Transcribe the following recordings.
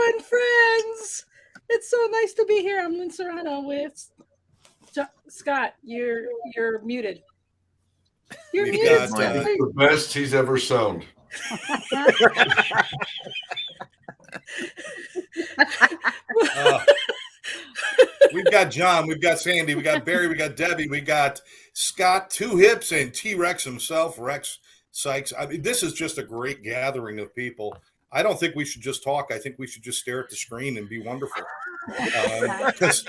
doing, friends? It's so nice to be here. I'm Lynn Serrano with Scott. You're muted. You're We muted. got, The best he's ever sound. We've got John, we've got Sandy, we got Barry, we got Debbie, we got Scott, Two Hips, and T-Rex himself, Rex Sykes. I mean, this is just a great gathering of people. I don't think we should just talk. I think we should just stare at the screen and be wonderful. Because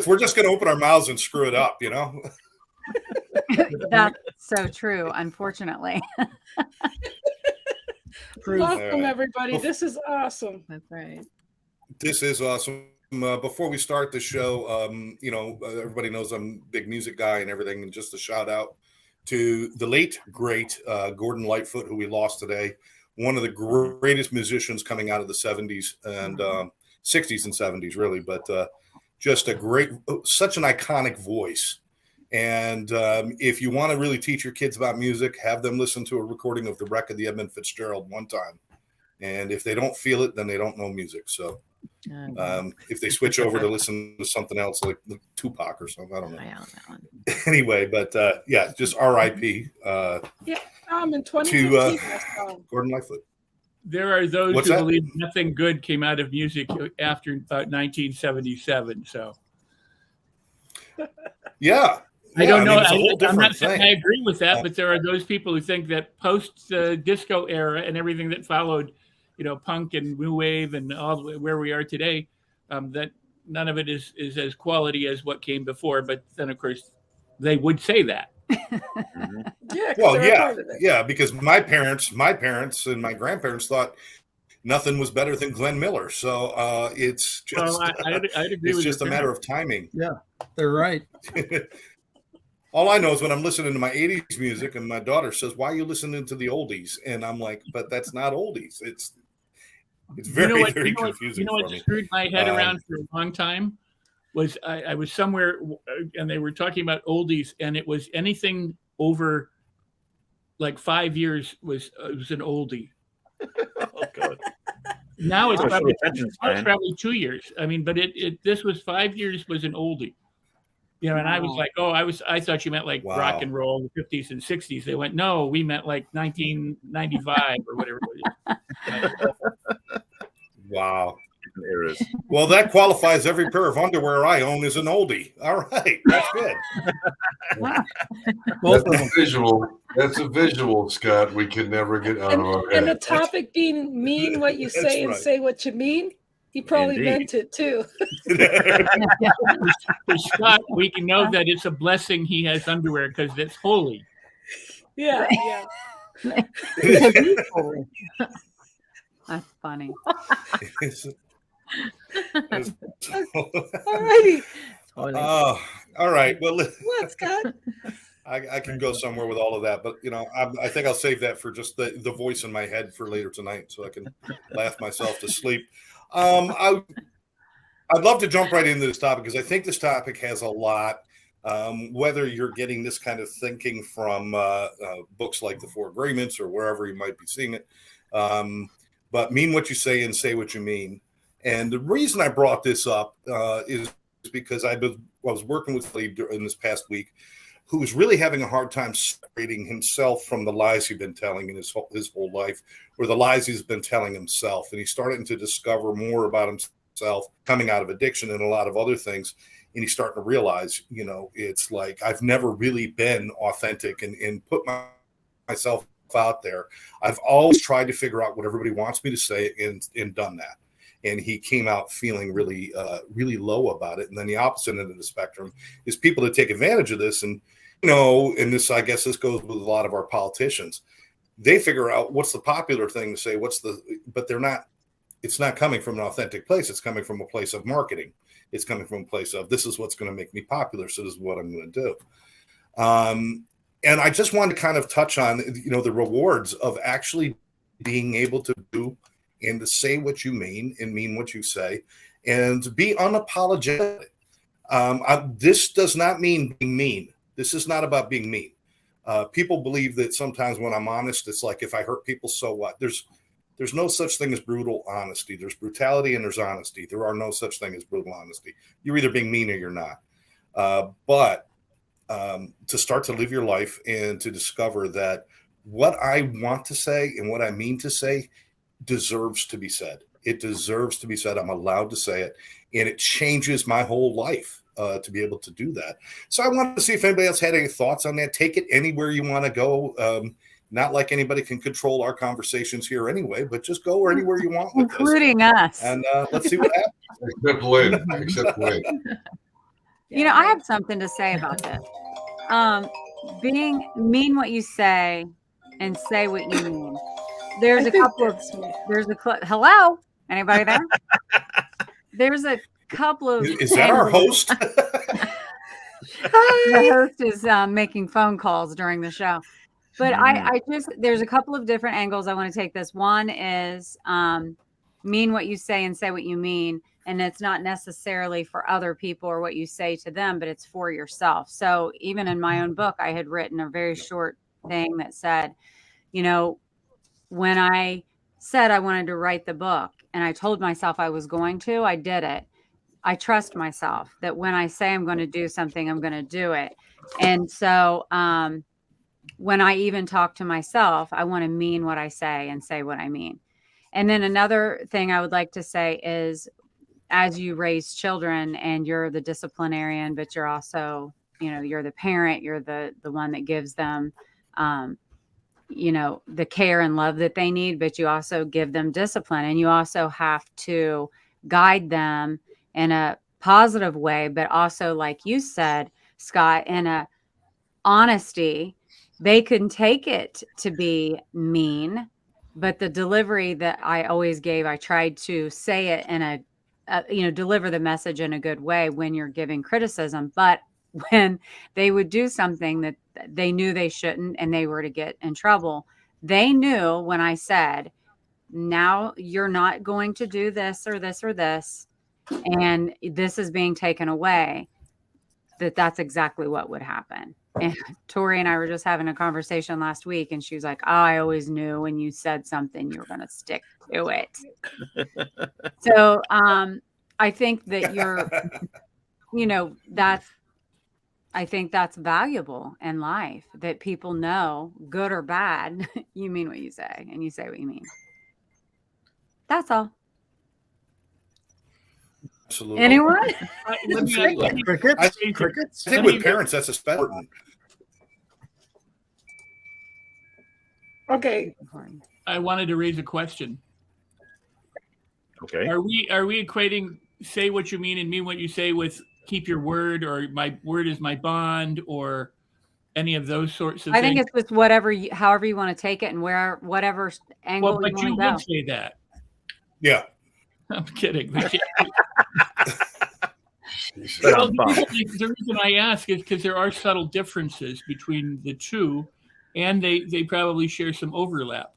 we're just going to open our mouths and screw it up, you know? That's so true, unfortunately. Welcome, everybody. This is awesome. That's right. This is awesome. Before we start the show, everybody knows I'm a big music guy and everything. And just a shout out to the late, great Gordon Lightfoot, who we lost today. One of the greatest musicians coming out of the 70s and 60s and 70s, really. But just such an iconic voice. And if you want to really teach your kids about music, have them listen to a recording of the wreck of the Edmund Fitzgerald one time. And if they don't feel it, then they don't know music. So if they switch over to listen to something else like Tupac or something, I don't know. Anyway, but just R.I.P. In 2015, Gordon Lightfoot. There are those who believe nothing good came out of music after 1977. So, yeah. I don't know. I'm not saying I agree with that, but there are those people who think that post disco era and everything that followed, punk and new wave and all where we are today, that none of it is as quality as what came before. But then, of course, they would say that. Because my parents and my grandparents thought nothing was better than Glenn Miller. So it's just I'd agree it's with just a matter of timing. Yeah, they're right. All I know is when I'm listening to my 80s music and my daughter says, "Why are you listening to the oldies?" And I'm like, "But that's not oldies. It's very, very confusing." You know what screwed my head around for a long time was I was somewhere and they were talking about oldies, and it was anything over like 5 years was an oldie. Oh God! Now it's probably 2 years. I mean, but this was 5 years was an oldie. And I was like, I thought you meant like rock and roll, the 50s and 60s. They went, no, we meant like 1995 or whatever it is. Wow. Well, that qualifies every pair of underwear I own as an oldie. All right. That's good. That's a visual, Scott. We can never get out of our head. And the topic being mean what you say and say what you mean. He probably meant it too. For Scott, we can know that it's a blessing he has underwear because it's holy. Yeah. That's funny. All righty. All right. Well, what, Scott? I can go somewhere with all of that, but I think I'll save that for just the voice in my head for later tonight, so I can laugh myself to sleep. I'd love to jump right into this topic because I think this topic has a lot. Whether you're getting this kind of thinking from books like The Four Agreements or wherever you might be seeing it, but mean what you say and say what you mean. And the reason I brought this up is because I was working with Lee in this past week, who was really having a hard time separating himself from the lies he'd been telling in his whole life, or the lies he's been telling himself. And he's starting to discover more about himself coming out of addiction and a lot of other things. And he's starting to realize, it's like, I've never really been authentic and put myself out there. I've always tried to figure out what everybody wants me to say and done that. And he came out feeling really, really low about it. And then the opposite end of the spectrum is people that take advantage of this. And, and this, I guess this goes with a lot of our politicians. They figure out what's the popular thing to say, but it's not coming from an authentic place. It's coming from a place of marketing. It's coming from a place of, this is what's going to make me popular. So this is what I'm going to do. And I just wanted to kind of touch on, the rewards of actually being able to do and to say what you mean and mean what you say and to be unapologetic. This does not mean being mean. This is not about being mean. People believe that sometimes when I'm honest, it's like, if I hurt people, so what? There's There's no such thing as brutal honesty. There's brutality and there's honesty. There are no such thing as brutal honesty. You're either being mean or you're not. But to start to live your life and to discover that what I want to say and what I mean to say deserves to be said. It deserves to be said. I'm allowed to say it. And it changes my whole life to be able to do that. So I wanted to see if anybody else had any thoughts on that. Take it anywhere you want to go. Not like anybody can control our conversations here anyway, but just go anywhere you want with including this. us. And let's see what happens. Except Lynn. Except Lynn. You know, I have something to say about this. Mean what you say and say what you mean. There's a couple of hello, anybody there? There's a couple of Is that our host? The host is making phone calls during the show. But I just, there's a couple of different angles I want to take this. One is mean what you say and say what you mean. And it's not necessarily for other people or what you say to them, but it's for yourself. So even in my own book, I had written a very short thing that said, you know, when I said I wanted to write the book and I told myself I was going to, I did it. I trust myself that when I say I'm going to do something, I'm going to do it. And so when I even talk to myself, I want to mean what I say and say what I mean. And then another thing I would like to say is, as you raise children and you're the disciplinarian, but you're also, you know, you're the parent, you're the one that gives them, you know, the care and love that they need, but you also give them discipline, and you also have to guide them in a positive way, but also, like you said, Scott, in a honesty. They can take it to be mean, but the delivery that I always gave, I tried to say it in a you know, deliver the message in a good way when you're giving criticism. But when they would do something that they knew they shouldn't and they were to get in trouble, they knew when I said, now you're not going to do this or this or this, and this is being taken away, that's exactly what would happen. And Tori and I were just having a conversation last week, and she was like, oh, I always knew when you said something, you were going to stick to it. So I think that you're, you know, I think that's valuable in life, that people know, good or bad, you mean what you say and you say what you mean. That's all. Absolutely. Anyone? Crickets? I think with parents, that's important. Okay. I wanted to raise a question. Okay. Are we equating say what you mean and mean what you say with keep your word, or my word is my bond, or any of those sorts of things? I think it's just however you want to take it and whatever angle but you would say that. Yeah. I'm kidding. But Well, the reason I ask is because there are subtle differences between the two, and they probably share some overlap.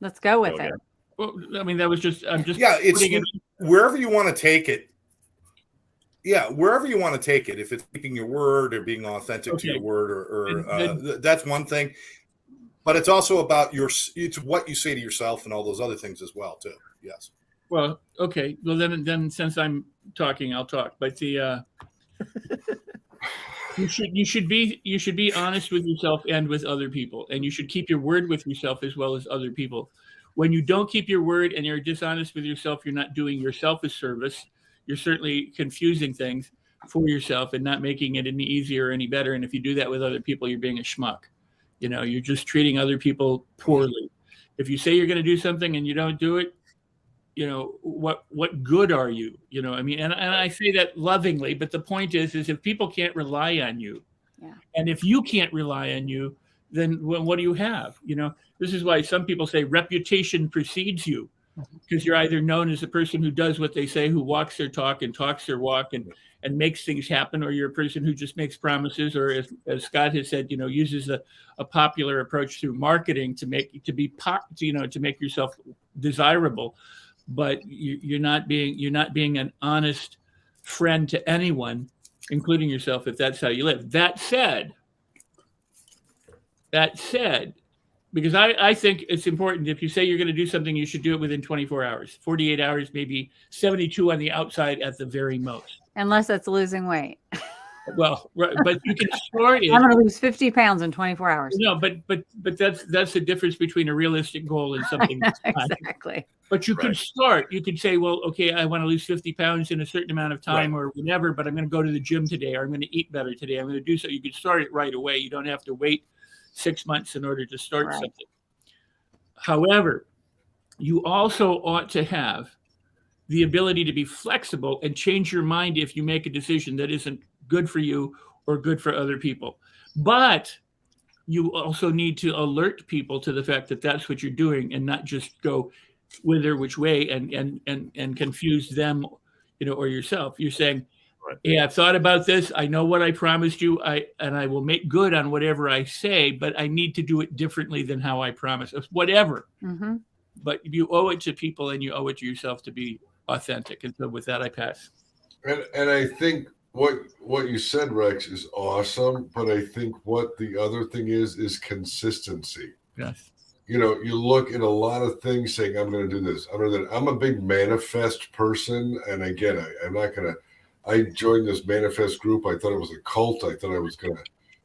Let's go with Okay. it. Well, I mean, that was just, I'm just, Yeah, it's wherever you want to take it. Yeah, wherever you want to take it. If it's keeping your word or being authentic to your word, or that's one thing. But it's also about it's what you say to yourself and all those other things as well, too. Yes. Well, okay. Well, then since I'm talking, I'll talk. But you should be honest with yourself and with other people, and you should keep your word with yourself as well as other people. When you don't keep your word and you're dishonest with yourself, you're not doing yourself a service. You're certainly confusing things for yourself and not making it any easier or any better. And if you do that with other people, you're being a schmuck. You know, you're just treating other people poorly. If you say you're going to do something and you don't do it, you know, what good are you? You know, I mean, and I say that lovingly, but the point is if people can't rely on you, and if you can't rely on you, then what do you have? You know, this is why some people say reputation precedes you, because you're either known as a person who does what they say, who walks their talk and talks their walk and makes things happen, or you're a person who just makes promises, or as Scott has said, you know, uses a popular approach through marketing to make yourself desirable. But you're not being an honest friend to anyone, including yourself, if that's how you live. That said, Because I think it's important. If you say you're going to do something, you should do it within 24 hours, 48 hours, maybe 72 on the outside at the very most. Unless it's losing weight. Well, right, but you can start it. I'm going to lose 50 pounds in 24 hours. No, but that's the difference between a realistic goal and something that's not. Exactly. But you can start. You can say, well, okay, I want to lose 50 pounds in a certain amount of time or whatever, but I'm going to go to the gym today, or I'm going to eat better today. I'm going to do so. You can start it right away. You don't have to wait 6 months in order to start something. However, you also ought to have the ability to be flexible and change your mind if you make a decision that isn't good for you or good for other people. But you also need to alert people to the fact that that's what you're doing, and not just go whither which way and confuse them, or yourself. You're saying, hey, I've thought about this. I know what I promised you. I will make good on whatever I say, but I need to do it differently than how I promised. Whatever. Mm-hmm. But you owe it to people and you owe it to yourself to be authentic. And so with that, I pass. And I think what you said, Rex, is awesome. But I think what the other thing is consistency. Yes. You look at a lot of things saying, I'm going to do this. I'm a big manifest person. And again, I joined this manifest group. I thought it was a cult. I thought I was going to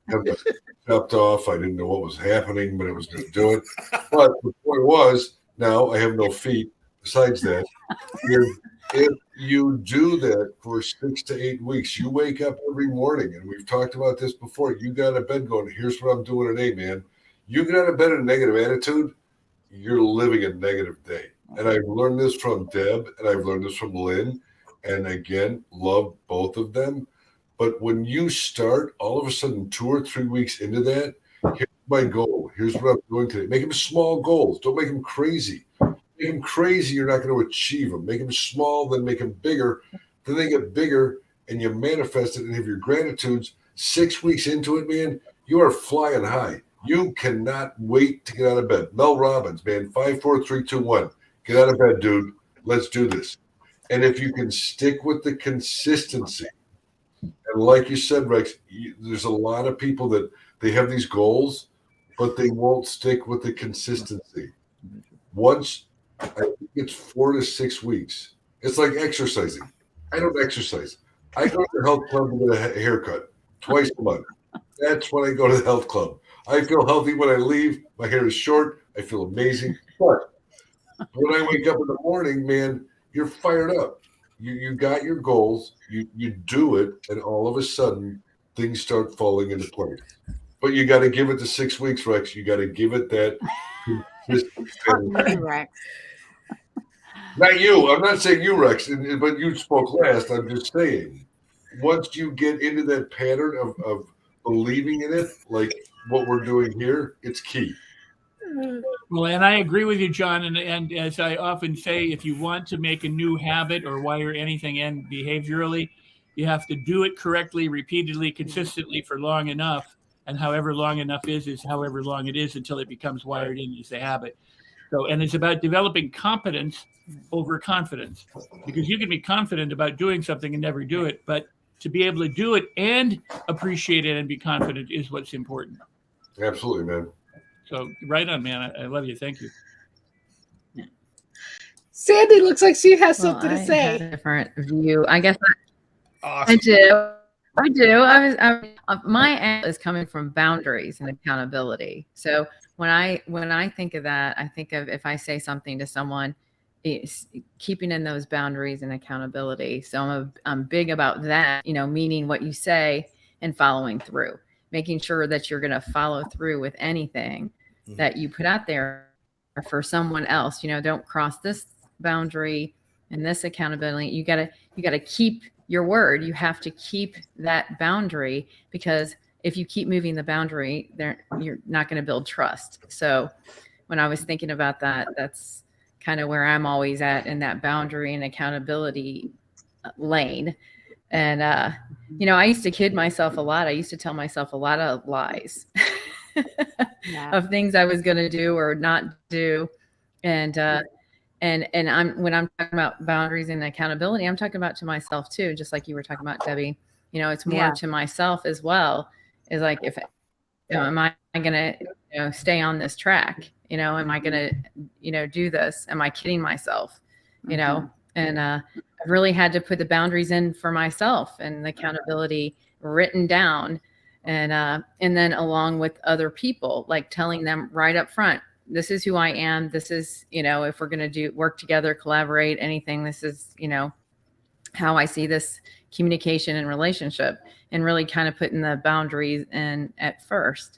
have that chopped off. I didn't know what was happening, but I was going to do it. But the point was, now I have no feet. Besides that, if you do that for 6 to 8 weeks, you wake up every morning, and we've talked about this before. You got out of bed going, here's what I'm doing today, man. You get out of bed in a negative attitude, you're living a negative day. And I've learned this from Deb, and I've learned this from Lynn, and again, love both of them. But when you start, all of a sudden, 2 or 3 weeks into that, here's my goal. Here's what I'm doing today. Make them small goals. Don't make them crazy. Make them crazy, you're not going to achieve them. Make them small, then make them bigger. Then they get bigger, and you manifest it and have your gratitudes. 6 weeks into it, man, you are flying high. You cannot wait to get out of bed. Mel Robbins, man, 5, 4, 3, 2, 1. Get out of bed, dude. Let's do this. And if you can stick with the consistency, and like you said, Rex, there's a lot of people that they have these goals, but they won't stick with the consistency. Once, I think it's 4 to 6 weeks. It's like exercising. I don't exercise. I go to the health club to get a haircut twice a month. That's when I go to the health club. I feel healthy when I leave. My hair is short. I feel amazing. But when I wake up in the morning, man, you're fired up. You got your goals. You do it, and all of a sudden, things start falling into place. But you got to give it the 6 weeks, Rex. You got to give it that consistent. Rex. Not you. I'm not saying you, Rex, but you spoke last. I'm just saying, once you get into that pattern of believing in it, like what we're doing here, it's key. Well, and I agree with you, John. And as I often say, if you want to make a new habit or wire anything in behaviorally, you have to do it correctly, repeatedly, consistently for long enough. And however long enough is however long it is until it becomes wired in as a habit. So, and it's about developing competence over confidence, because you can be confident about doing something and never do it, but to be able to do it and appreciate it and be confident is what's important. Absolutely, man. So right on, man. I love you. Thank you. Sandy looks like she has something to I say. had a different view. I guess Awesome. I do. My angle is coming from boundaries and accountability. So when I think of that, I think of, if I say something to someone, it's keeping in those boundaries and accountability. So I'm big about that, meaning what you say and following through, making sure that you're going to follow through with anything that you put out there for someone else. Don't cross this boundary and this accountability. You gotta keep your word. You have to keep that boundary, because if you keep moving the boundary, you're not going to build trust. So when I was thinking about that, that's kind of where I'm always at, in that boundary and accountability lane. And, I used to kid myself a lot. I used to tell myself a lot of lies of things I was going to do or not do. And when I'm talking about boundaries and accountability, I'm talking about to myself too, just like you were talking about, Debbie. It's more to myself as well. Is like, if am I going to stay on this track? Am I going to, do this? Am I kidding myself? And I've really had to put the boundaries in for myself and the accountability written down. And then along with other people, like telling them right up front, this is who I am. This is, if we're going to work together, collaborate, anything, this is, how I see this communication and relationship, and really kind of putting the boundaries in at first.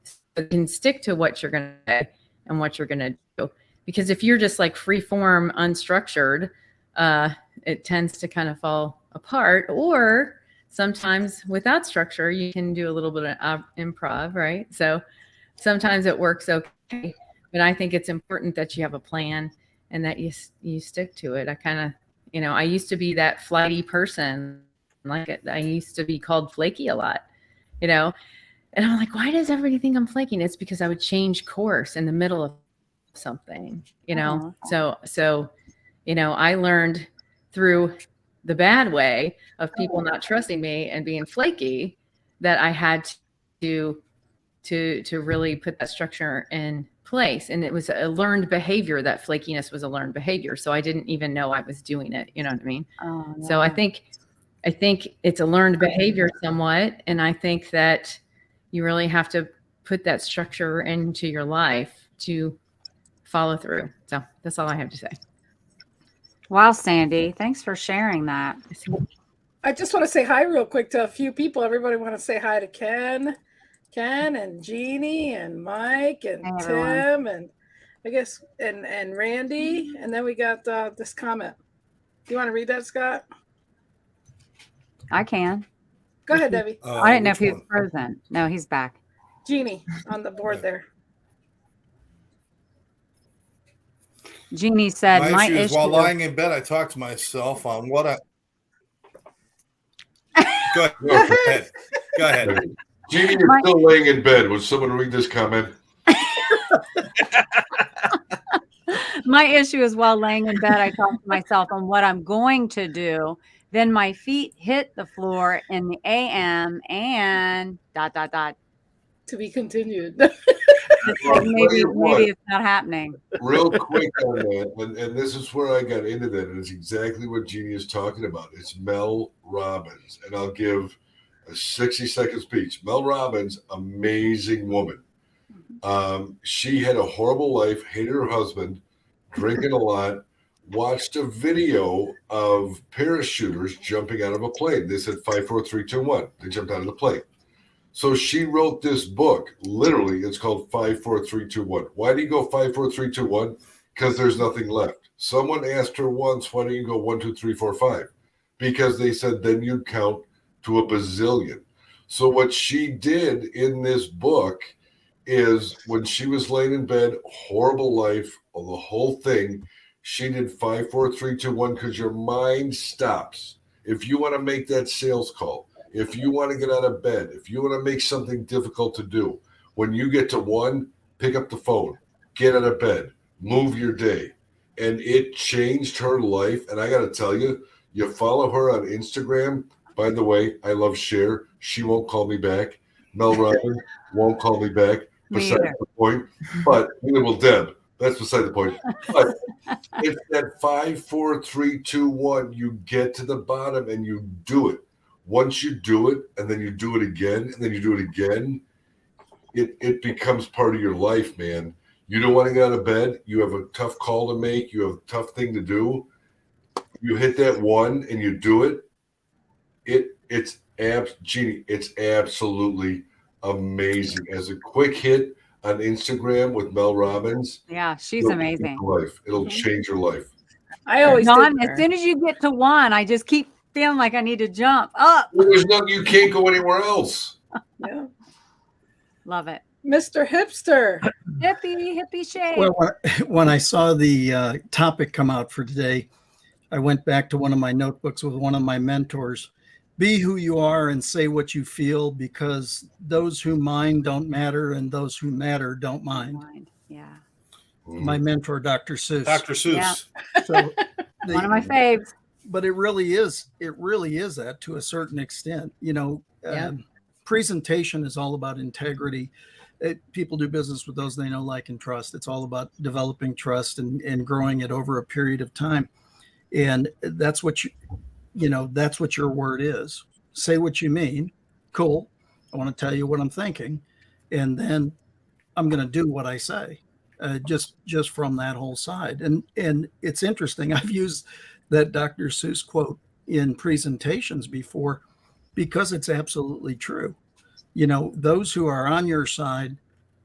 So you can stick to what you're going to say and what you're going to do. Because if you're just like free form, unstructured, it tends to kind of fall apart. Or sometimes without structure, you can do a little bit of improv, right? So sometimes it works okay. But I think it's important that you have a plan and that you stick to it. I kind of, I used to be that flighty person. I used to be called flaky a lot, and I'm like, why does everybody think I'm flaking? It's because I would change course in the middle of something, So, I learned through the bad way of people not trusting me and being flaky that I had to really put that structure in place. And it was a learned behavior. That flakiness was a learned behavior. So I didn't even know I was doing it. You know what I mean? Oh, yeah. So I think it's a learned behavior somewhat. And I think that you really have to put that structure into your life to follow through. So that's all I have to say. Wow, Sandy, thanks for sharing that. I just want to say hi real quick to a few people. Everybody want to say hi to Ken and Jeannie and Mike and Tim and I guess and Randy. And then we got this comment. Do you want to read that, Scott? I can. Go ahead, Debbie. I didn't know if he was frozen. No, he's back. Jeannie on the board there. Jeannie said, my issue is while lying in bed, I talk to myself on what I... Go ahead. Go ahead. Jeannie, you're still laying in bed. Would someone read this comment? My issue is while laying in bed, I talk to myself on what I'm going to do. Then my feet hit the floor in the AM and ... To be continued. maybe it's not happening. Real quick on that, and this is where I got into that, and it's exactly what Jeannie is talking about. It's Mel Robbins, and I'll give a 60-second speech. Mel Robbins, amazing woman. She had a horrible life, hated her husband, drinking a lot, watched a video of parachuters jumping out of a plane. They said 5, 4, 3, 2, 1. They jumped out of the plane. So she wrote this book. Literally, it's called 5, 4, 3, 2, 1. Why do you go 5, 4, 3, 2, 1? Because there's nothing left. Someone asked her once, why don't you go 1, 2, 3, 4, 5? Because they said then you'd count to a bazillion. So what she did in this book is when she was laying in bed, horrible life, the whole thing, she did 5, 4, 3, 2, 1 because your mind stops. If you want to make that sales call, if you want to get out of bed, if you want to make something difficult to do, when you get to 1, pick up the phone, get out of bed, move your day. And it changed her life. And I got to tell you, you follow her on Instagram. By the way, I love Cher. She won't call me back. Mel Robbins won't call me back. Beside the point. But neither will Deb. That's beside the point. But it's that 5, 4, 3, 2, 1. You get to the bottom and you do it. Once you do it, and then you do it again, and then you do it again, it becomes part of your life, man. You don't want to get out of bed. You have a tough call to make. You have a tough thing to do. You hit that 1 and you do it. Jeannie, it's absolutely amazing. As a quick hit on Instagram with Mel Robbins. Yeah, she's amazing. It'll change your life. I always Don, as soon as you get to 1, I just keep feeling like I need to jump up. Well, there's nothing, you can't go anywhere else. Yeah. Love it. Mr. Hipster. Hippie shade. Well, when I saw the topic come out for today, I went back to one of my notebooks with one of my mentors. Be who you are and say what you feel, because those who mind don't matter and those who matter don't mind. Yeah. My mentor, Dr. Seuss. Dr. Seuss. Yeah. So one of my faves. But it really is that to a certain extent. Presentation is all about integrity. People do business with those they know, like, and trust. It's all about developing trust and growing it over a period of time. And that's what that's what your word is. Say what you mean. Cool. I want to tell you what I'm thinking. And then I'm going to do what I say, just from that whole side. And it's interesting. I've used that Dr. Seuss quote in presentations before because it's absolutely true. Those who are on your side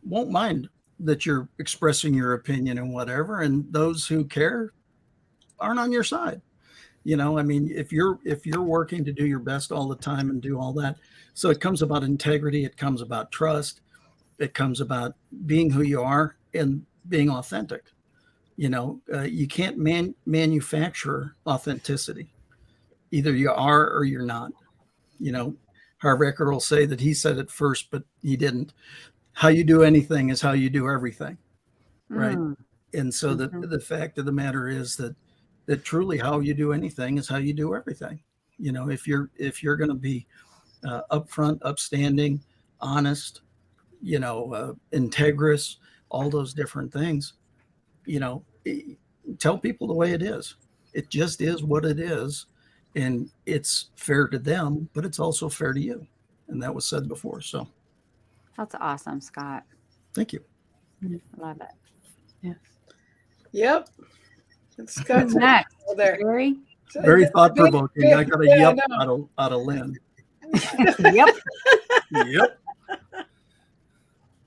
won't mind that you're expressing your opinion and whatever, and those who care aren't on your side. I mean, if you're working to do your best all the time and do all that, so it comes about integrity, it comes about trust, it comes about being who you are and being authentic. You can't manufacture authenticity. Either you are or you're not. Harv Eker will say that he said it first, but he didn't. How you do anything is how you do everything, right? And so the fact of the matter is that truly how you do anything is how you do everything. If you're going to be upfront, upstanding, honest, integrous, all those different things, tell people the way it is. It just is what it is. And it's fair to them, but it's also fair to you. And that was said before. So that's awesome, Scott. Thank you. Love it. Yeah. Yep. Scott's next. There. Very thought provoking. I got a yep out of Lynn. Yep. Yep.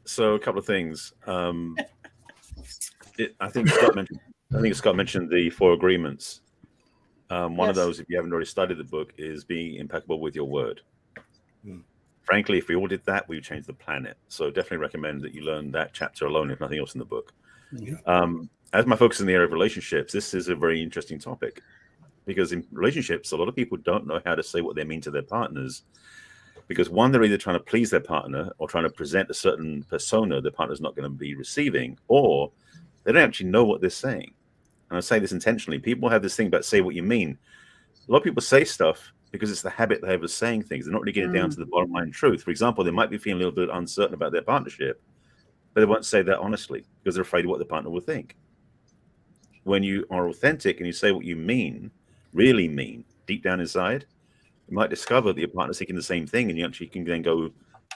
So a couple of things. I think Scott mentioned the 4 agreements. One of those, if you haven't already studied the book, is being impeccable with your word. Frankly, if we all did that, we would change the planet. So definitely recommend that you learn that chapter alone, if nothing else in the book. As my focus in the area of relationships, this is a very interesting topic because in relationships, a lot of people don't know how to say what they mean to their partners because one, they're either trying to please their partner or trying to present a certain persona the partner's not going to be receiving, or they don't actually know what they're saying. And I say this intentionally. People have this thing about say what you mean. A lot of people say stuff because it's the habit they have of saying things. They're not really getting down to the bottom line truth. For example, they might be feeling a little bit uncertain about their partnership, but they won't say that honestly because they're afraid of what the partner will think. When you are authentic and you say what you mean, really mean, deep down inside, you might discover that your partner's thinking the same thing, and you actually can then go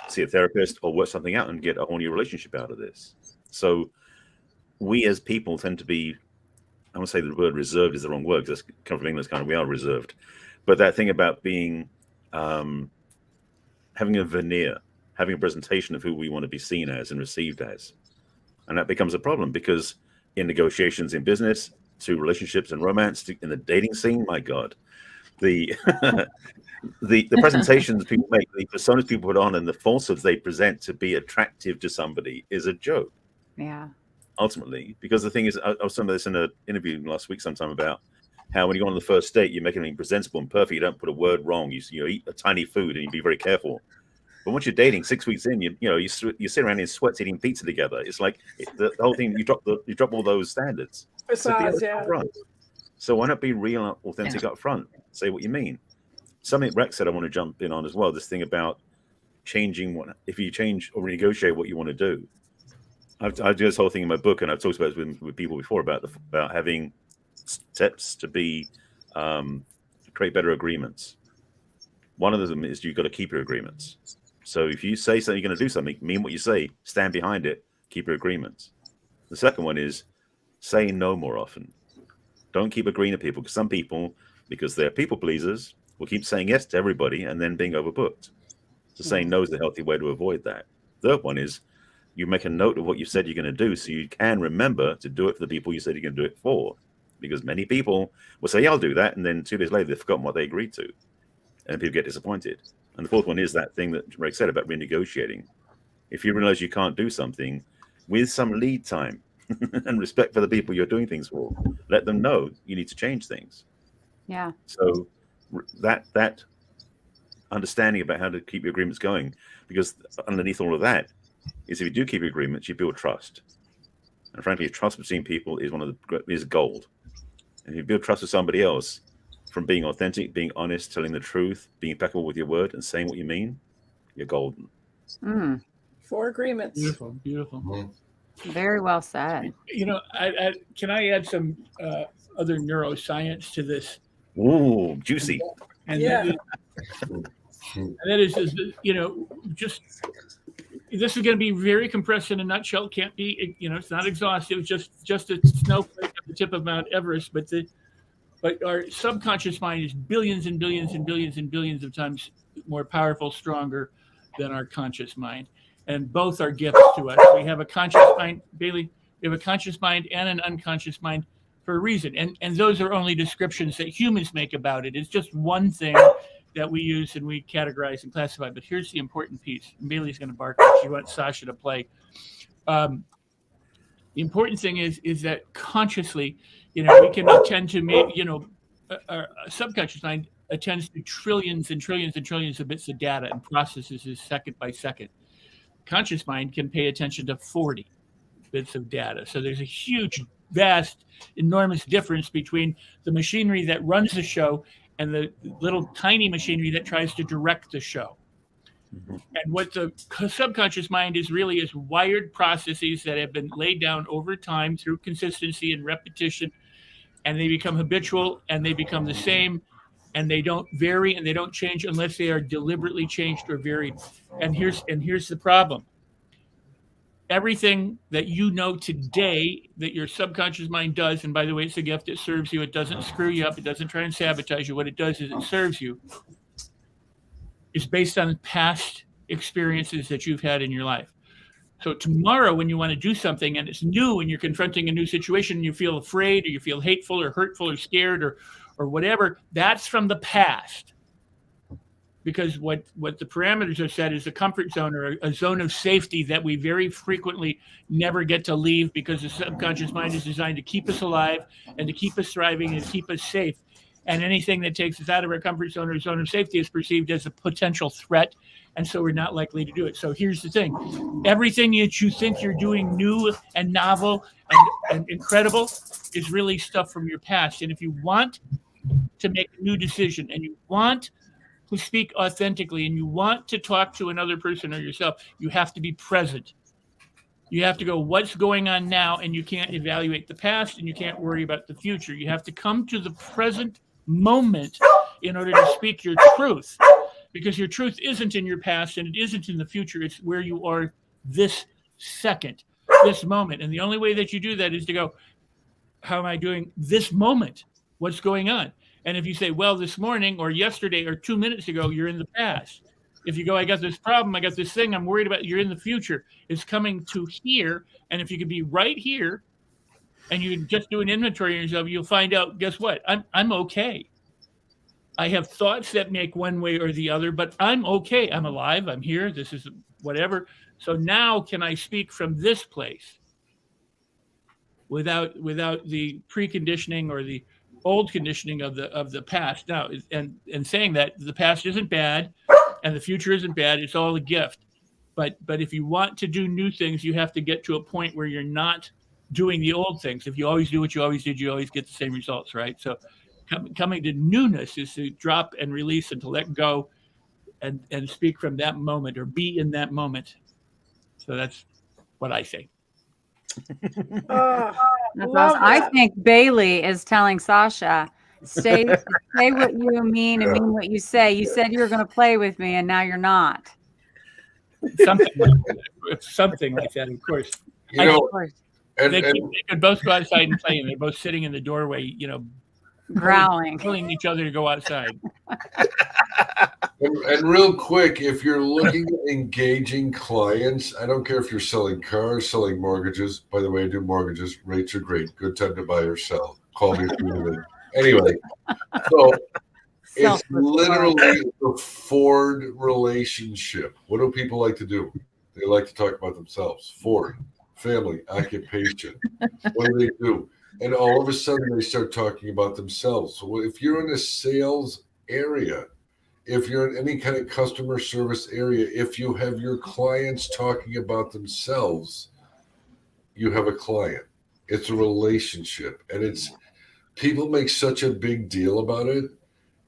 see a therapist or work something out and get a whole new relationship out of this. So we as people tend to be, I won't say the word reserved is the wrong word because that's come from English, kind of, we are reserved. But that thing about being, having a veneer, having a presentation of who we want to be seen as and received as. And that becomes a problem because in negotiations in business, to relationships and romance, in the dating scene, my God, the presentations people make, the personas people put on and the falsehoods they present to be attractive to somebody is a joke. Yeah. Ultimately, because the thing is, I was talking about this in an interview last week sometime about how when you go on the first date, you make everything presentable and perfect. You don't put a word wrong. You eat a tiny food and you be very careful. But once you're dating, 6 weeks in, you sit around in sweats eating pizza together. It's like the whole thing. You drop all those standards. So why not be real, authentic up front? Say what you mean. Something Rex said I want to jump in on as well. This thing about changing if you change or renegotiate what you want to do. I do this whole thing in my book, and I've talked about it with people before about having steps to be create better agreements. One of them is you've got to keep your agreements. So if you say something, you're going to do something, mean what you say, stand behind it, keep your agreements. The second one is say no more often. Don't keep agreeing to people because some people, because they're people pleasers, will keep saying yes to everybody and then being overbooked. So saying no is the healthy way to avoid that. Third one is you make a note of what you said you're going to do so you can remember to do it for the people you said you're going to do it for. Because many people will say, yeah, I'll do that. And then 2 days later, they've forgotten what they agreed to. And people get disappointed. And the fourth one is that thing that Rick said about renegotiating. If you realize you can't do something with some lead time and respect for the people you're doing things for, let them know you need to change things. Yeah. So that understanding about how to keep your agreements going, because underneath all of that is if you do keep your agreements, you build trust. And frankly, trust between people is gold. And if you build trust with somebody else from being authentic, being honest, telling the truth, being impeccable with your word and saying what you mean, you're golden. 4 agreements. Beautiful, beautiful. Mm-hmm. Very well said. You know, can I add some other neuroscience to this? Ooh, juicy. And Yeah. that is, you know, just this is going to be very compressed in a nutshell. Can't be, you know, it's not exhaustive. Just a snowflake at the tip of Mount Everest. But our subconscious mind is billions and billions and billions and billions of times more powerful, stronger than our conscious mind. And both are gifts to us. We have a conscious mind, Bailey. We have a conscious mind and an unconscious mind for a reason. And those are only descriptions that humans make about it. It's just one thing that we use and we categorize and classify. But here's the important piece. Bailey's going to bark. She wants Sasha to play. The important thing is that consciously, you know, we can attend to make, you know, our subconscious mind attends to trillions and trillions and trillions of bits of data and processes this second by second. Conscious mind can pay attention to 40 bits of data. So there's a huge, vast, enormous difference between the machinery that runs the show and the little tiny machinery that tries to direct the show. Mm-hmm. And what the subconscious mind is really is wired processes that have been laid down over time through consistency and repetition, and they become habitual and they become the same, and they don't vary and they don't change unless they are deliberately changed or varied. And here's the problem. Everything that you know today that your subconscious mind does, and by the way, it's a gift, it serves you, it doesn't screw you up, it doesn't try and sabotage you. What it does is it serves you. It's based on past experiences that you've had in your life. So tomorrow when you want to do something and it's new and you're confronting a new situation and you feel afraid or you feel hateful or hurtful or scared or whatever, that's from the past. Because what the parameters are set is a comfort zone or a zone of safety that we very frequently never get to leave, because the subconscious mind is designed to keep us alive and to keep us thriving and to keep us safe. And anything that takes us out of our comfort zone or zone of safety is perceived as a potential threat. And so we're not likely to do it. So here's the thing. Everything that you think you're doing new and novel and incredible is really stuff from your past. And if you want to make a new decision and you want to speak authentically and you want to talk to another person or yourself, you have to be present. You have to go, what's going on now? And you can't evaluate the past and you can't worry about the future. You have to come to the present moment in order to speak your truth, because your truth isn't in your past and it isn't in the future. It's where you are this second, this moment. And the only way that you do that is to go, how am I doing this moment? What's going on? And if you say, well, this morning or yesterday or 2 minutes ago, you're in the past. If you go, I got this problem, I got this thing I'm worried about, you're in the future. It's coming to here. And if you could be right here and you just do an inventory of yourself, you'll find out, guess what? I'm okay. I have thoughts that make one way or the other, but I'm okay. I'm alive. I'm here. This is whatever. So now can I speak from this place without the preconditioning or the old conditioning of the past? Now, and saying that the past isn't bad and the future isn't bad, it's all a gift. But if you want to do new things, you have to get to a point where you're not doing the old things. If you always do what you always did, you always get the same results, right? So coming to newness is to drop and release and to let go and speak from that moment or be in that moment. So that's what I say. I think Bailey is telling Sasha, say what you mean and mean what you say. You said you were going to play with me and now you're not. Something like that, of course. You know, they could both go outside and play, and they're both sitting in the doorway, you know, growling, telling each other to go outside. And real quick, if you're looking at engaging clients, I don't care if you're selling cars, selling mortgages. By the way, I do mortgages. Rates are great. Good time to buy or sell. Call me if you need it. Anyway, so it's literally the Ford relationship. What do people like to do? They like to talk about themselves. Ford, family, occupation. What do they do? And all of a sudden, they start talking about themselves. So if you're in a sales area, if you're in any kind of customer service area, if you have your clients talking about themselves, you have a client. It's a relationship. And it's people make such a big deal about it.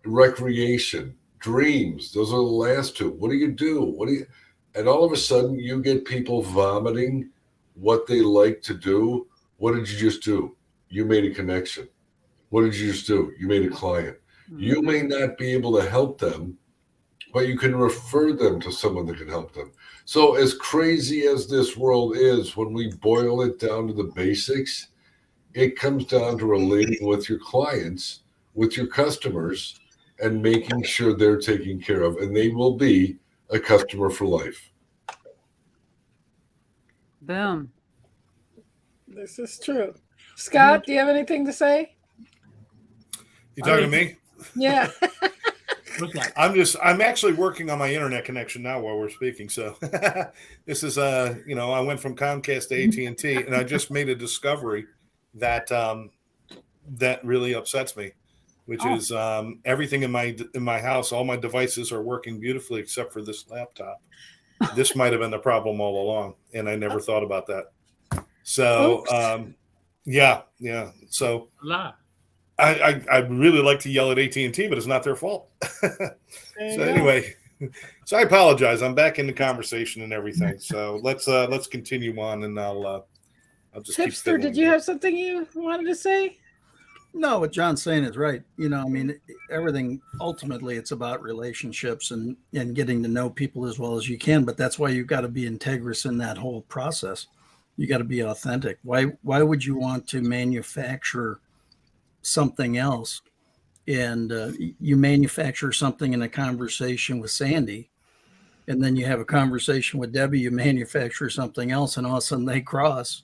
Recreation, dreams, those are the last two. What do? And all of a sudden you get people vomiting what they like to do. What did you just do? You made a connection. What did you just do? You made a client. You may not be able to help them, but you can refer them to someone that can help them. So as crazy as this world is, when we boil it down to the basics, it comes down to relating with your clients, with your customers, and making sure they're taken care of, and they will be a customer for life. Boom. This is true. Scott, do you have anything to say? You talking to me? Yeah. I'm actually working on my internet connection now while we're speaking. So this is I went from Comcast to AT&T, and I just made a discovery that that really upsets me, which is everything in my house, all my devices are working beautifully except for this laptop. This might have been the problem all along, and I never thought about that. So yeah. So I'd really like to yell at AT&T, but it's not their fault. So anyway, so I apologize. I'm back in the conversation and everything. So let's continue on, and I'll just keep Hipster, did you have something you wanted to say? No, what John's saying is right. I mean, everything ultimately it's about relationships and getting to know people as well as you can. But that's why you've got to be integrous in that whole process. You got to be authentic. Why would you want to manufacture something else? And you manufacture something in a conversation with Sandy, and then you have a conversation with Debbie. You manufacture something else, and all of a sudden they cross.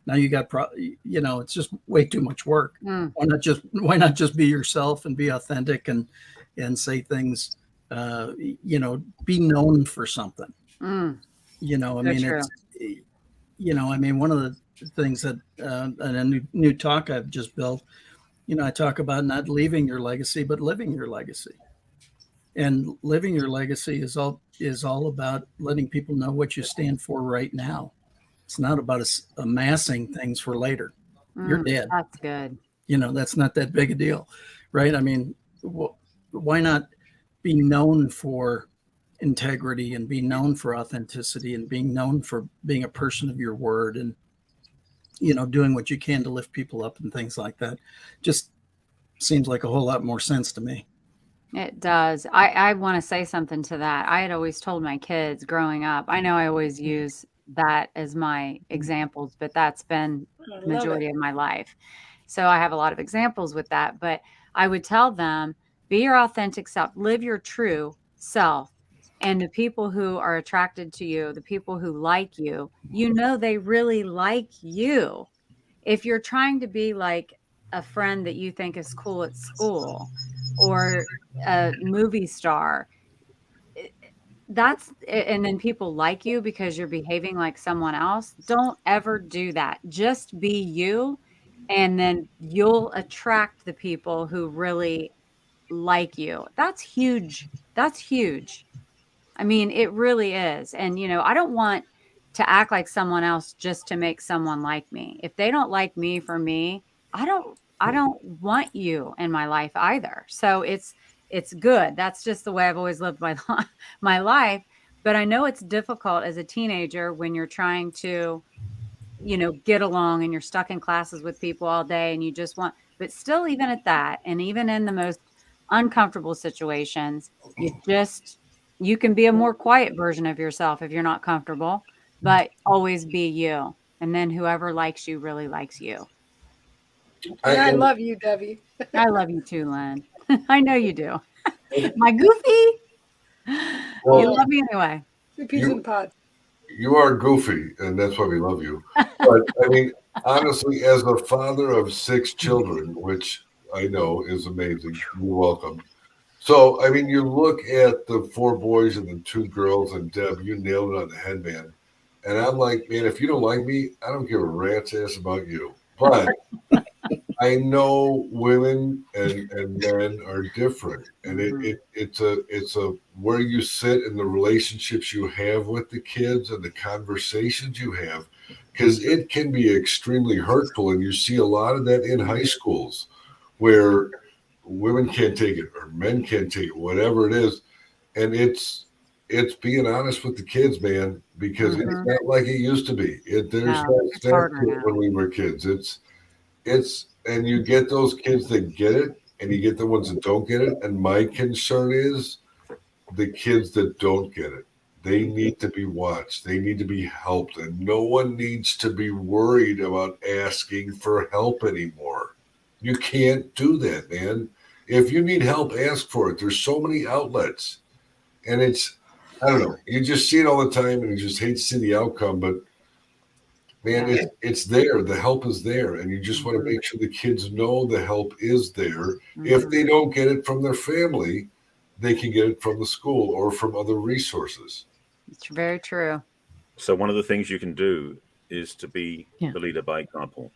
Now you got, it's just way too much work. Why not just be yourself and be authentic and say things, be known for something. I mean, one of the things that in a new talk I've just built, I talk about not leaving your legacy, but living your legacy. And living your legacy is all about letting people know what you stand for right now. It's not about amassing things for later. You're dead. That's good. That's not that big a deal, right? I mean, why not be known for integrity and be known for authenticity and being known for being a person of your word and, doing what you can to lift people up and things like that. Just seems like a whole lot more sense to me. It does. I want to say something to that. I had always told my kids growing up, I know I always use that as my examples, but that's been the majority of my life. So I have a lot of examples with that, but I would tell them, be your authentic self, live your true self. And the people who are attracted to you, the people who like you, they really like you. If you're trying to be like a friend that you think is cool at school or a movie star, and then people like you because you're behaving like someone else. Don't ever do that. Just be you, and then you'll attract the people who really like you. That's huge. That's huge. I mean, it really is. And I don't want to act like someone else just to make someone like me. If they don't like me for me, I don't want you in my life either. So it's good. That's just the way I've always lived my life. But I know it's difficult as a teenager when you're trying to, get along and you're stuck in classes with people all day and you just want, but still, even at that, and even in the most uncomfortable situations, you can be a more quiet version of yourself if you're not comfortable, but always be you. And then whoever likes you really likes you. I love you, Debbie. I love you too, Lynn. I know you do. My goofy. Well, you love me anyway. Two peas in a pod. You are goofy, and that's why we love you. But I mean, honestly, as a father of 6 children, which I know is amazing, you're welcome. So, I mean, you look at the 4 boys and the 2 girls, and Deb, you nailed it on the head, man. And I'm like, man, if you don't like me, I don't give a rat's ass about you. But I know women and men are different, and it's a where you sit and the relationships you have with the kids and the conversations you have, because it can be extremely hurtful, and you see a lot of that in high schools where women can't take it or men can't take it, whatever it is, and it's being honest with the kids, man, because it's not like it used to be. There's No, no it's snap harder to it now. when we were kids. And you get those kids that get it, and you get the ones that don't get it. And my concern is the kids that don't get it. They need to be watched. They need to be helped, and no one needs to be worried about asking for help anymore. You can't do that, man. If you need help, ask for it. There's so many outlets, and I don't know. You just see it all the time, and you just hate to see the outcome. But man, it's there. The help is there, and you just want to make sure the kids know the help is there. If they don't get it from their family, they can get it from the school or from other resources. It's very true. So one of the things you can do is to be the leader by example.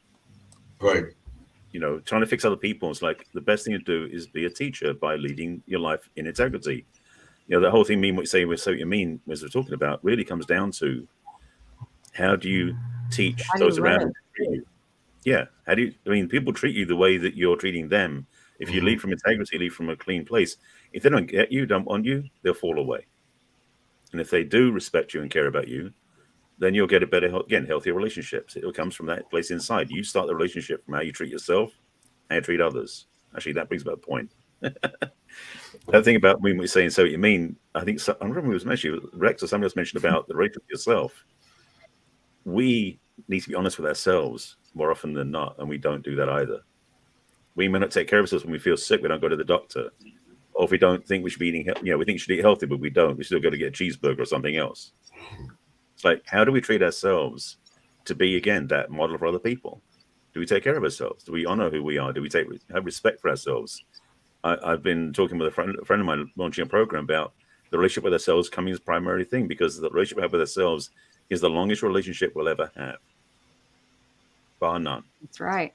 Right. You know, trying to fix other people is like the best thing to do is be a teacher by leading your life in integrity. You know, the whole thing, mean what you say, say what you mean, as we're talking about, really comes down to how do you teach those around you? Yeah. How do you, I mean, people treat you the way that you're treating them. If you lead from integrity, lead from a clean place. If they don't get you, don't want you, they'll fall away. And if they do respect you and care about you, then you'll get a better, again, healthier relationships. It comes from that place inside. You start the relationship from how you treat yourself, how you treat others. Actually, that brings about a point. That thing about when we're saying so what you mean, I think, I don't remember who was mentioned, Rex or somebody else mentioned about the relationship with yourself. We need to be honest with ourselves more often than not, and we don't do that either. We may not take care of ourselves when we feel sick. We don't go to the doctor. Or if we don't think we should be eating, we think we should eat healthy, but we don't. We still go to get a cheeseburger or something else. It's like, how do we treat ourselves to be, again, that model for other people? Do we take care of ourselves? Do we honor who we are? Do we have respect for ourselves? I've been talking with a friend of mine launching a program about the relationship with ourselves coming as a primary thing, because the relationship we have with ourselves is the longest relationship we'll ever have. Bar none. That's right.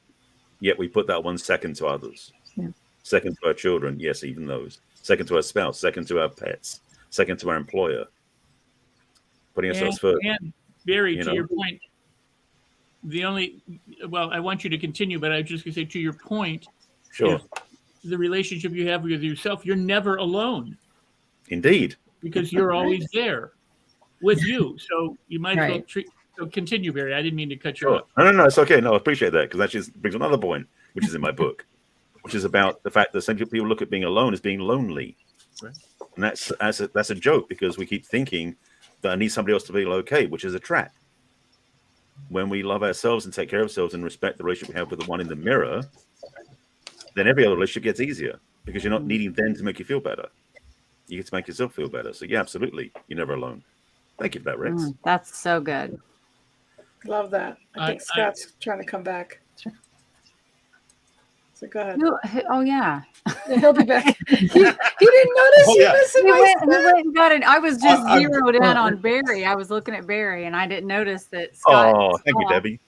Yet we put that one second to others. Yeah. Second to our children, yes, even those. Second to our spouse, second to our pets, second to our employer. Putting ourselves first. And Barry, to your point, I want you to continue, but I was just going to say, to your point, sure, the relationship you have with yourself, you're never alone. Indeed. Because you're always there with you. So you might as well so continue, Barry. I didn't mean to cut you off. No, it's okay. No, I appreciate that, because that just brings another point, which is in my book, which is about the fact that some people look at being alone as being lonely. Right. And that's a joke, because we keep thinking that I need somebody else to feel okay, which is a trap. When we love ourselves and take care of ourselves and respect the relationship we have with the one in the mirror, then every other relationship gets easier, because you're not needing them to make you feel better. You get to make yourself feel better. So yeah, absolutely. You're never alone. Thank you for that, Rex. That's so good. Love that. I think Scott's trying to come back. So go ahead. Oh yeah. He'll be back. He didn't notice you missing my he went and got it. I was just zeroed in on Barry. I was looking at Barry and I didn't notice that Scott. Oh, thank you, Debbie.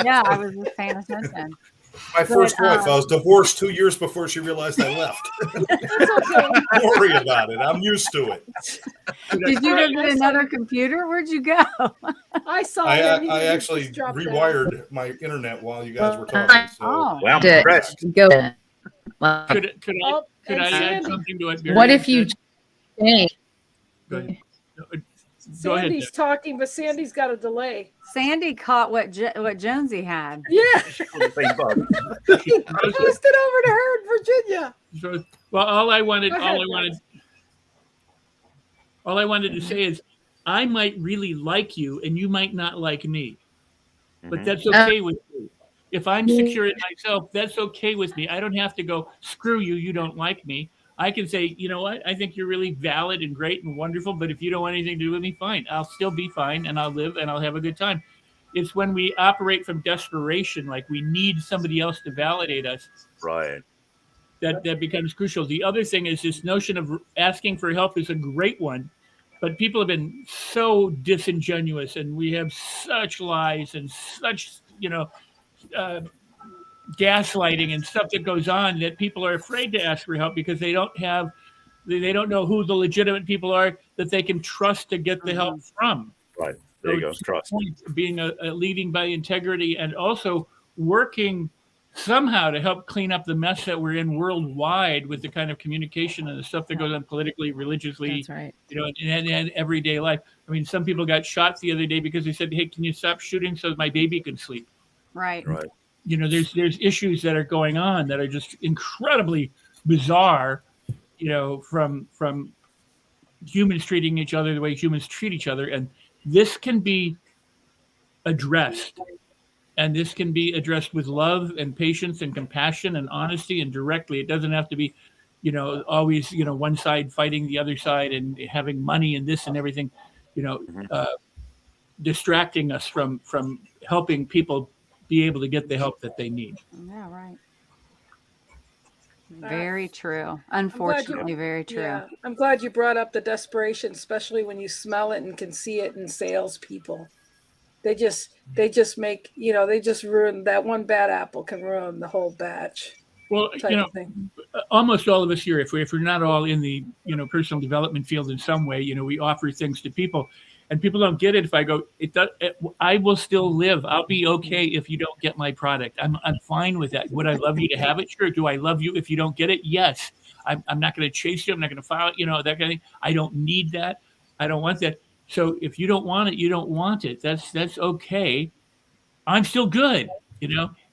Yeah, I was just paying attention. My first wife, I was divorced 2 years before she realized I left. Don't worry about it. I'm used to it. Did you go get another computer? Where'd you go? I saw I actually rewired my internet while you guys were talking. So. Wow, I'm impressed. Go. Could I add something to it? Barry? What if you change? Go ahead. Sandy's talking, but Sandy's got a delay. Sandy caught what Jonesy had. Yeah. He posted over to her in Virginia. So, well, all I wanted to say is, I might really like you, and you might not like me, but that's okay with me. If I'm secure in myself, that's okay with me. I don't have to go, screw you, you don't like me. I can say, you know what? I think you're really valid and great and wonderful, but if you don't want anything to do with me, fine. I'll still be fine, and I'll live, and I'll have a good time. It's when we operate from desperation, like we need somebody else to validate us. Right. That becomes crucial. The other thing is this notion of asking for help is a great one, but people have been so disingenuous, and we have such lies and such, gaslighting and stuff that goes on that people are afraid to ask for help, because they don't know who the legitimate people are that they can trust to get the help from. Right. There you go. Trust. Being a leading by integrity, and also working somehow to help clean up the mess that we're in worldwide with the kind of communication and the stuff that goes on politically, religiously, That's right. and everyday life. I mean, some people got shot the other day because they said, "Hey, can you stop shooting so my baby can sleep?" Right. Right. There's issues that are going on that are just incredibly bizarre. From humans treating each other the way humans treat each other, and this can be addressed. And this can be addressed with love and patience and compassion and honesty and directly. It doesn't have to be, always, one side fighting the other side and having money and this and everything, distracting us from helping people be able to get the help that they need. Yeah, right. Very true. Unfortunately, very true. Yeah, I'm glad you brought up the desperation, especially when you smell it and can see it in salespeople. They just make, they just ruin that one bad apple can ruin the whole batch. Well, almost all of us here, if we're not all in the, personal development field in some way, we offer things to people and people don't get it. If I go, I will still live. I'll be okay if you don't get my product. I'm fine with that. Would I love you to have it? Sure. Do I love you if you don't get it? Yes. I'm not going to chase you. I'm not going to file it, that kind of thing. I don't need that. I don't want that. So if you don't want it, you don't want it. That's okay. I'm still good,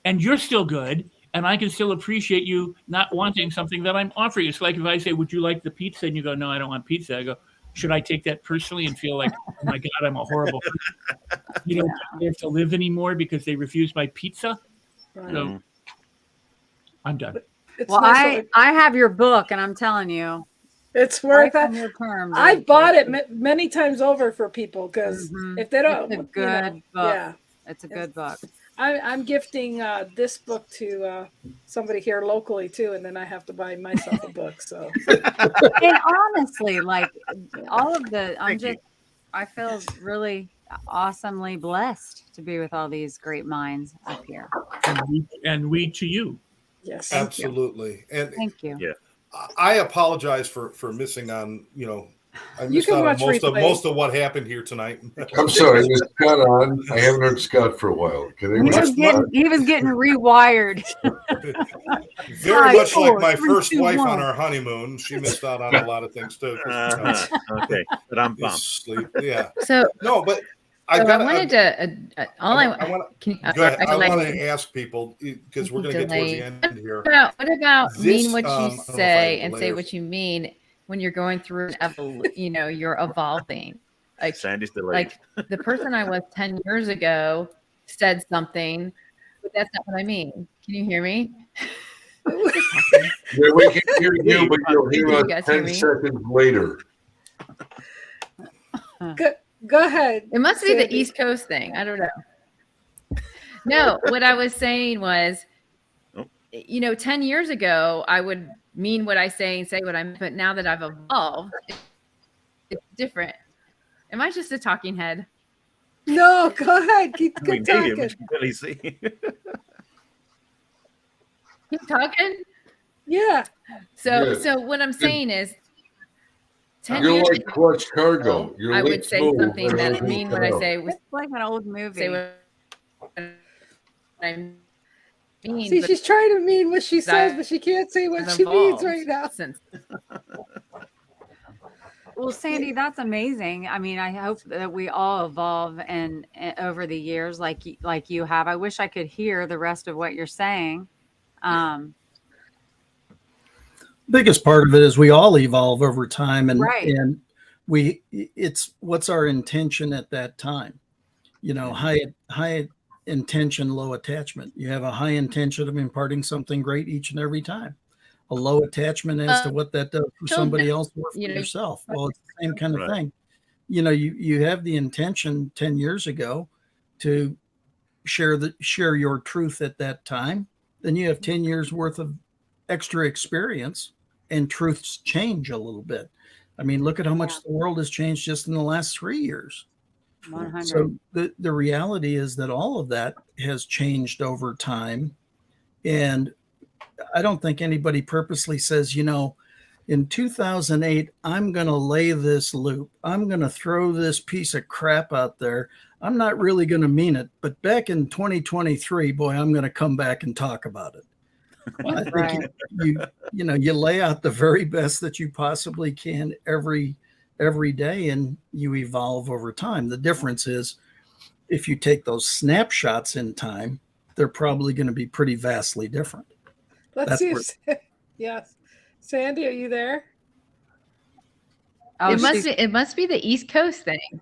and you're still good. And I can still appreciate you not wanting something that I'm offering. It's like if I say, would you like the pizza? And you go, no, I don't want pizza. I go, should I take that personally and feel like, oh my God, I'm a horrible person? You don't have to live anymore because they refused my pizza. Right. So I'm done. Well, I have your book and I'm telling you, it's worth right it. I've bought it many times over for people because if they don't, it's a good book. Yeah, it's a good book. I'm gifting this book to somebody here locally too, and then I have to buy myself a book. So, and honestly, like all of I feel really awesomely blessed to be with all these great minds up here. And we to you. Yes, absolutely. And thank you. Yeah. I apologize for missing on, I You missed can out on watch most of what happened here tonight. I'm sorry, is Scott on? I haven't heard Scott for a while. He was getting rewired. Very much like my first wife on our honeymoon. She missed out on a lot of things too. Okay, but I'm bummed. Sleep. Yeah. So no, but I wanted to. I want to ask people because we're going to get towards the end here. What about mean what you say and say what you mean when you're going through you're evolving? Like Sandy's delayed. Like the person I was 10 years ago said something, but that's not what I mean. Can you hear me? Yeah, we can hear you, but you'll hear us 10 seconds later. Go ahead. It must be the East Coast thing. I don't know. No, what I was saying was, 10 years ago, I would mean what I say and say what I meant. But now that I've evolved, it's different. Am I just a talking head? No, go ahead. Keep talking. Really see. Keep talking? Yeah. So what I'm saying is, 10 You're years like ago, Clutch Cargo. I would say something that mean what I say. It's like an old movie. Say what I mean. See, she's trying to mean what she says, but she can't say what she means right now. Well, Sandy, that's amazing. I mean, I hope that we all evolve and over the years, like you have. I wish I could hear the rest of what you're saying. Biggest part of it is we all evolve over time, and right. and it's what's our intention at that time. High intention, low attachment. You have a high intention of imparting something great each and every time. A low attachment as to what that does for somebody else or for yourself. Well, it's the same kind of thing. You have the intention 10 years ago to share your truth at that time. Then you have 10 years worth of extra experience, and truths change a little bit. I mean, look at how much the world has changed just in the last 3 years. 100. So the reality is that all of that has changed over time. And I don't think anybody purposely says, in 2008, I'm going to lay this loop. I'm going to throw this piece of crap out there. I'm not really going to mean it, but back in 2023, boy, I'm going to come back and talk about it. I think you lay out the very best that you possibly can every day, and you evolve over time. The difference is if you take those snapshots in time, they're probably going to be pretty vastly different. Let's see if yes. Sandy, are you there? Oh, it must be the East Coast thing.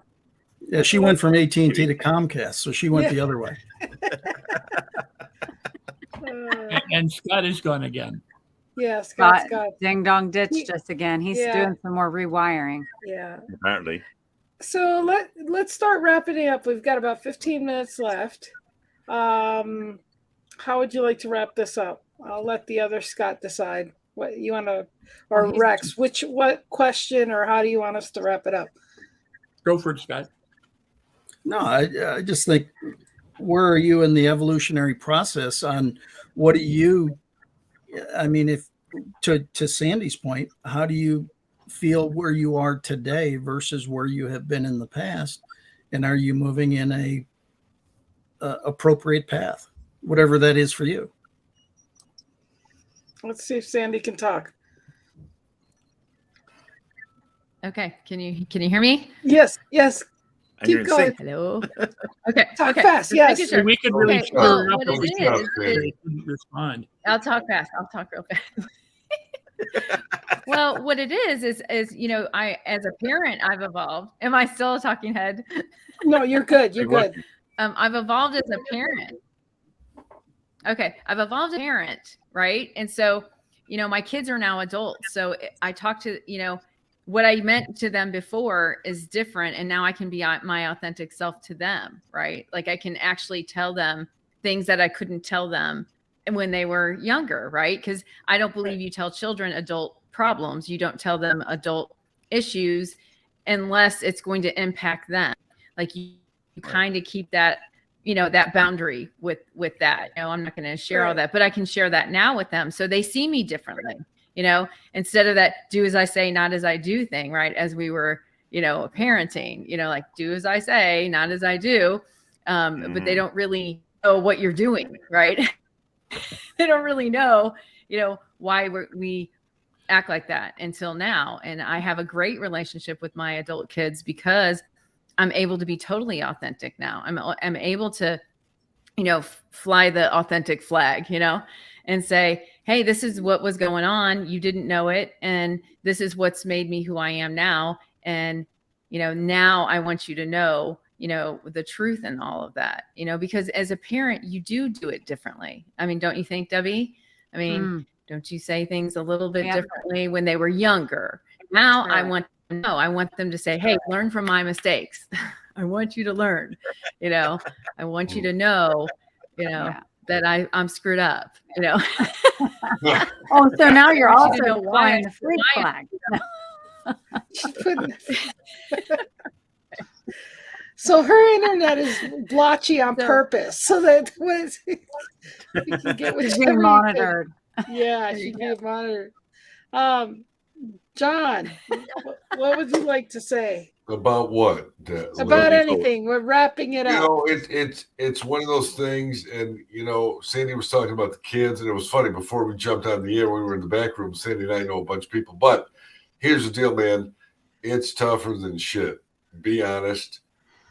Yeah, she went from AT&T to Comcast, so she went the other way. And Scott is gone again. Yeah, Scott. Ding dong ditched us again. He's doing some more rewiring. Yeah. Apparently. So let's start wrapping it up. We've got about 15 minutes left. How would you like to wrap this up? I'll let the other Scott decide what you want to, or Rex, what question or how do you want us to wrap it up? Go for it, Scott. No, I just think, where are you in the evolutionary process on what do you, I mean, if to Sandy's point, how do you feel where you are today versus where you have been in the past? And are you moving in a appropriate path, whatever that is for you? Let's see if Sandy can talk. Okay. Can you hear me? Yes. Keep going. Hello. Okay. Talk fast. Yes. Sure. We could really well, what it is respond. I'll talk fast. I'll talk real fast. Well, what it is, I, as a parent, I've evolved. Am I still a talking head? No, you're good. You're good. I've evolved as a parent. Okay. I've evolved as a parent, right? And so, my kids are now adults. So I talk to, what I meant to them before is different. And now I can be my authentic self to them, right? Like I can actually tell them things that I couldn't tell them when they were younger, right? Because I don't believe you tell children adult problems. You don't tell them adult issues unless it's going to impact them. Like you kind of keep that, that boundary with that. I'm not going to share all that, but I can share that now with them. So they see me differently. Instead of that do as I say, not as I do thing, right? As we were, parenting, like do as I say, not as I do. But they don't really know what you're doing, right? They don't really know, why we act like that until now. And I have a great relationship with my adult kids because I'm able to be totally authentic now. I'm able to, fly the authentic flag, and say, hey, this is what was going on. You didn't know it. And this is what's made me who I am now. And, now I want you to know, the truth in all of that, because as a parent, you do it differently. I mean, don't you think, Debbie? I mean, don't you say things a little bit differently when they were younger? Now I want them to say, hey, learn from my mistakes. I want you to learn, I want you to know, that I'm screwed up, Oh, so now you're also flying the freak flag. So her internet is blotchy on purpose, so that you can get what being monitored. Yeah, she can get monitored. John, what would you like to say? About what? About anything. We're wrapping it up. It's one of those things, and Sandy was talking about the kids, and it was funny before we jumped on the air. We were in the back room. Sandy and I know a bunch of people, but here's the deal, man. It's tougher than shit. Be honest.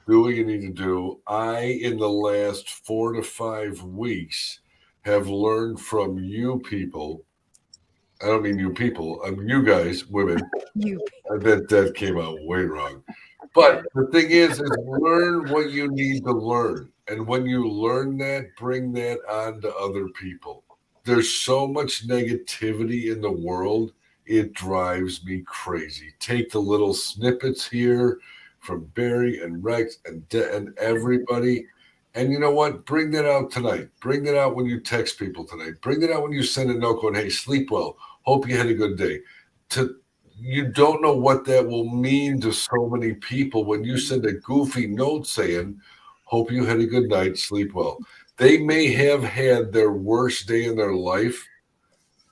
Do what you need to do. In the last 4 to 5 weeks, have learned from you people. I don't mean you people. I mean you guys, women. That came out way wrong. But the thing is learn what you need to learn. And when you learn that, bring that on to other people. There's so much negativity in the world. It drives me crazy. Take the little snippets here from Barry and Rex and everybody. And you know what? Bring that out tonight. Bring that out when you text people tonight. Bring that out when you send a note going, hey, sleep well. Hope you had a good day. You don't know what that will mean to so many people when you send a goofy note saying, hope you had a good night, sleep well. They may have had their worst day in their life,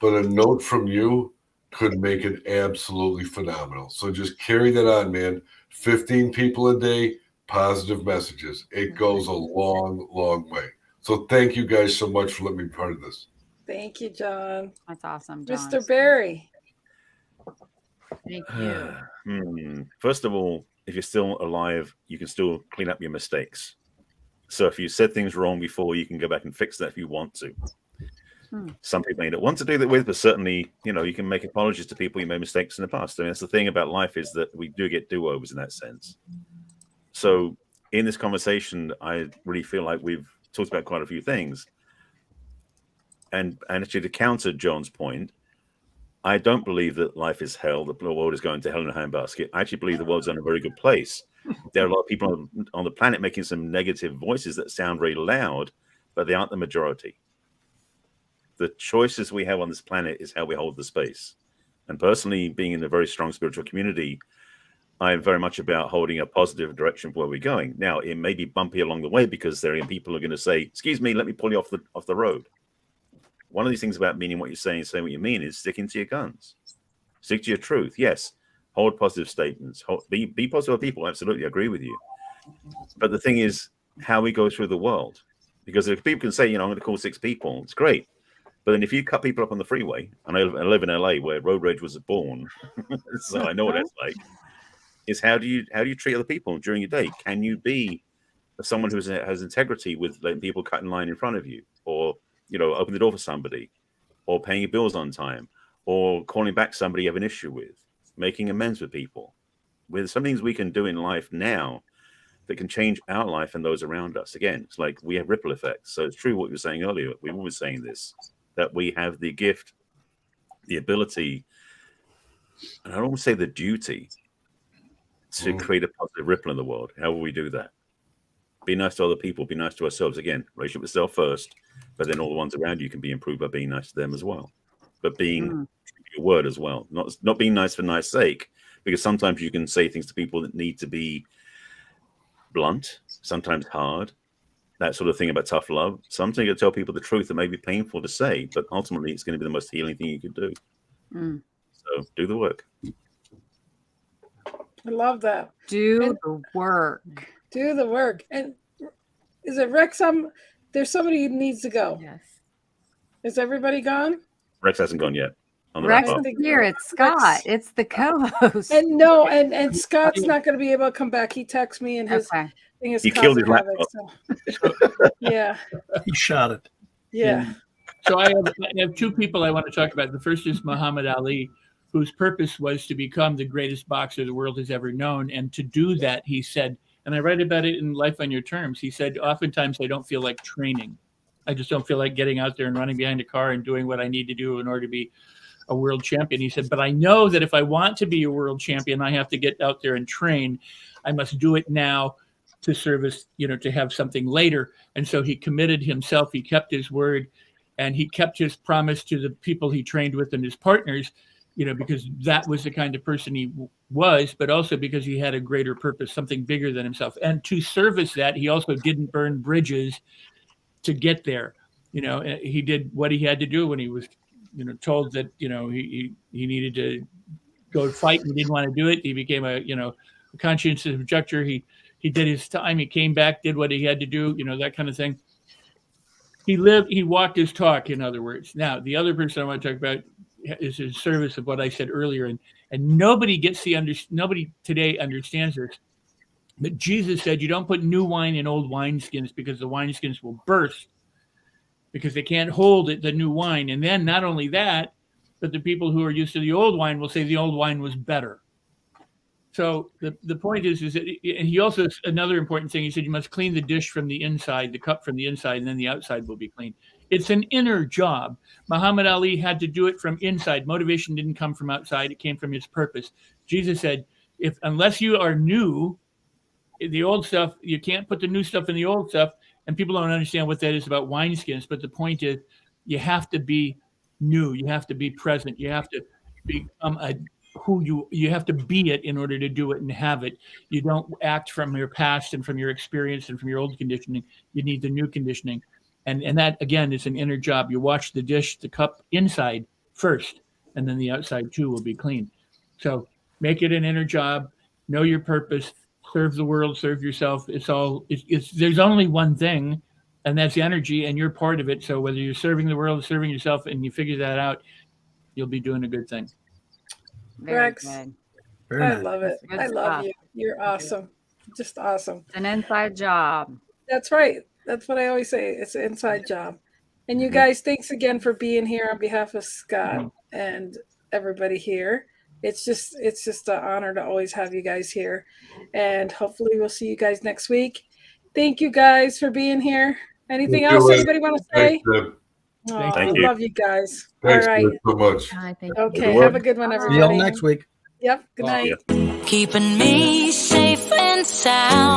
but a note from you, could make it absolutely phenomenal. So just carry that on, man. 15 people a day, positive messages. It goes a long, long way. So thank you guys so much for letting me be part of this. Thank you, John. That's awesome, John. Mr. Barry. Thank you. First of all, if you're still alive, you can still clean up your mistakes. So if you said things wrong before, you can go back and fix that if you want to. Some people may not want to do that with, but certainly, you can make apologies to people you made mistakes in the past. I mean, that's the thing about life, is that we do get do-overs in that sense. So in this conversation, I really feel like we've talked about quite a few things. And actually, to counter John's point, I don't believe that life is hell, the world is going to hell in a handbasket. I actually believe the world's in a very good place. There are a lot of people on the planet making some negative voices that sound very loud, but they aren't the majority. The choices we have on this planet is how we hold the space. And personally, being in a very strong spiritual community, I'm very much about holding a positive direction for where we're going. Now, it may be bumpy along the way because there are people who are going to say, excuse me, let me pull you off the road. One of these things about meaning what you're saying what you mean is sticking to your guns. Stick to your truth. Yes. Hold positive statements. Be positive people. Absolutely. I agree with you. But the thing is how we go through the world. Because if people can say, I'm going to call 6 people, it's great. But then if you cut people up on the freeway, and I live in LA where road rage was born, so I know what that's like, is how do you treat other people during your day? Can you be someone who has integrity with letting people cut in line in front of you, or open the door for somebody, or paying your bills on time, or calling back somebody you have an issue with, making amends with people? With some things we can do in life now that can change our life and those around us. Again, it's like we have ripple effects. So it's true what you were saying earlier. We were always saying this, that we have the gift, the ability, and I don't want to say the duty, to create a positive ripple in the world. How will we do that? Be nice to other people, be nice to ourselves. Again, relationship with self first, but then all the ones around you can be improved by being nice to them as well. But being your word as well, not being nice for nice sake, because sometimes you can say things to people that need to be blunt, sometimes hard, that sort of thing about tough love. Sometimes you tell people the truth that may be painful to say, but ultimately it's going to be the most healing thing you can do. So do the work. I love that. Do the work. Do the work. And is it Rex? There's somebody who needs to go. Yes. Is everybody gone? Rex hasn't gone yet. Rex is here. It's Scott. Rex. It's the co-host. And no, and Scott's not going to be able to come back. He texted me and his thing is he killed his laptop. So. Yeah. He shot it. Yeah. So I have 2 people I want to talk about. The first is Muhammad Ali, whose purpose was to become the greatest boxer the world has ever known. And to do that, he said, and I write about it in Life on Your Terms, he said, oftentimes I don't feel like training. I just don't feel like getting out there and running behind a car and doing what I need to do in order to be a world champion. He said, but I know that if I want to be a world champion, I have to get out there and train. I must do it now to service, to have something later. And so he committed himself. He kept his word, and he kept his promise to the people he trained with and his partners, because that was the kind of person he was, but also because he had a greater purpose, something bigger than himself. And to service that, he also didn't burn bridges to get there. He did what he had to do when he was, told that, he needed to go fight and he didn't want to do it. He became a conscientious objector. He did his time. He came back, did what he had to do, that kind of thing. He walked his talk, in other words. Now, the other person I want to talk about is in service of what I said earlier, and nobody nobody today understands this. But Jesus said, you don't put new wine in old wineskins, because the wineskins will burst, because they can't hold the new wine. And then not only that, but the people who are used to the old wine will say the old wine was better. So the point is that, and he also, another important thing, he said, you must clean the dish from the inside, the cup from the inside, and then the outside will be clean. It's an inner job. Muhammad Ali had to do it from inside. Motivation didn't come from outside. It came from his purpose. Jesus said, unless you are new, the old stuff, you can't put the new stuff in the old stuff. And people don't understand what that is about wineskins. But the point is, you have to be new. You have to be present. You have to become you have to be it in order to do it and have it. You don't act from your past and from your experience and from your old conditioning. You need the new conditioning. And that, again, is an inner job. You wash the dish, the cup inside first, and then the outside too will be clean. So make it an inner job, know your purpose, serve the world, serve yourself. It's there's only one thing, and that's energy, and you're part of it. So whether you're serving the world or serving yourself, and you figure that out, you'll be doing a good thing. Rex, I love it. Good I love stuff. you. You're awesome. Just awesome. An inside job. That's right. That's what I always say. It's an inside job. And you guys, thanks again for being here on behalf of Scott and everybody here. It's just an honor to always have you guys here. And hopefully we'll see you guys next week. Thank you guys for being here. Anything else anybody want to say? Thank you. Love you guys. Thanks all right. so much. Okay. Have a good one, everybody. See y'all next week. Yep. Good night. Keeping me safe and sound.